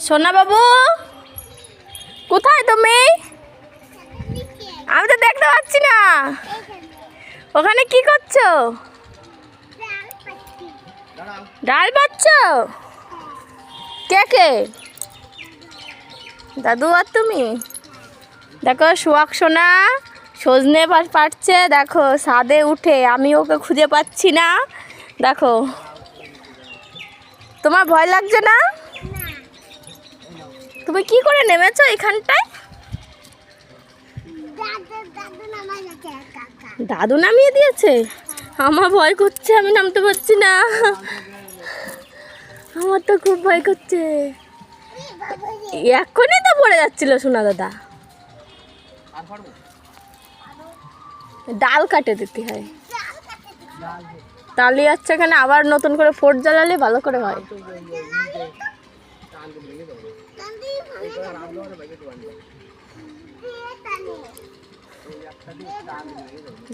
সোনা বাবু কোথায় তুমি? আমি তো দেখতে পাচ্ছি না। ওখানে কি করছো? ডাল পাচ্ছো? কে কে? দাদু আর তুমি? দেখো সোহাগ সোনা সজনে পাড়ছে, দেখো ছাদে উঠে। আমি ওকে খুঁজে পাচ্ছি না। দেখো তোমার ভয় লাগছে না? তুমি কি করে নেমেছো এখানটায়? দাদু নামিয়ে দিয়েছে। আমার ভয় করছে, আমি নামতে পারছি না। আমার তো খুব ভয় করছে। এখনই তো পড়ে যাচ্ছিল সোনা দাদা। ডাল কাটে দিতে হয়, তাহলে হচ্ছে এখানে আবার নতুন করে ফোর্ট জ্বালালে ভালো করে হয়।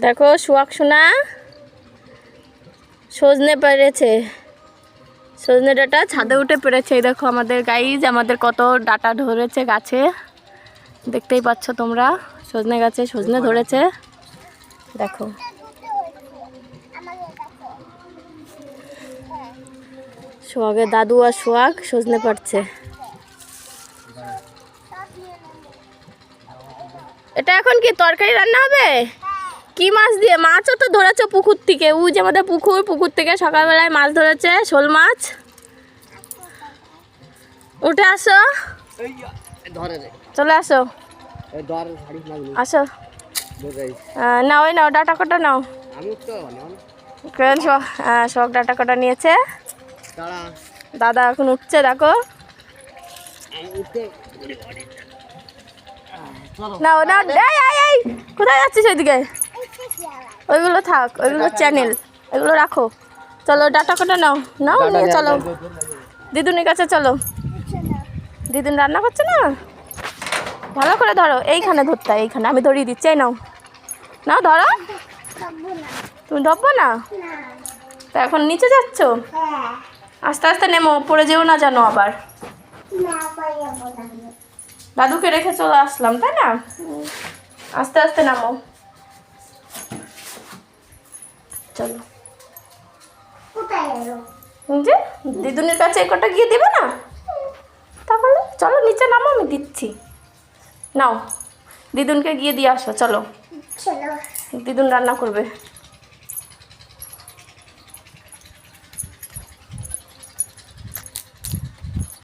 দেখো সোহাগ সোনা সজনে পেরেছে, সজনে ডাঁটা ছাদে উঠে পেরেছে। এই দেখো আমাদের গাইজ, আমাদের কত ডাঁটা ধরেছে গাছে, দেখতেই পাচ্ছ তোমরা। সজনে গাছে সজনে ধরেছে, দেখো। সোহাগের দাদু আর সোহাগ সজনে পাড়ছে। এটা এখন কি তরকারি রান্না হবে? কি মাছ দিয়ে? মাছও তো ধরেছো পুকুর থেকে। ওই যে আমাদের পুকুর থেকে সকালবেলায় মাছ ধরেছে, শোল মাছ। উঠে আসো, চলে আসো, আসো। নাও ওই নাও, ডাটা কটা নাও। সব ডাটা কটা নিয়েছে। দাদা এখন উঠছে, দেখো। নাও নাও, এই কোথায় যাচ্ছিস ওইদিকে? ওইগুলো থাক, ওইগুলো চ্যানেল, এগুলো রাখো। চলো ডাটা কটা নাও, নাও নিয়ে চলো দিদুনের কাছে। চলো, দিদুন রান্না করছে না, ভালো করে ধরো। এইখানে ধরতে হয়, এইখানে আমি ধরিয়ে দিচ্ছি। নাও নাও ধরো। তুমি ধরবো না তা? এখন নিচে যাচ্ছ, আস্তে আস্তে নেমো, পড়ে যেও না জানো আবার। দাদুকে রেখে চলে আসলাম, তাই না? আস্তে আস্তে নামো, চলো। যে দিদুনের কাছে এই কটা গিয়ে দেবে না? তাহলে চলো নিচে নামো, আমি দিচ্ছি। নাও দিদুনকে গিয়ে দিয়ে আসো, চলো। দিদুন রান্না করবে।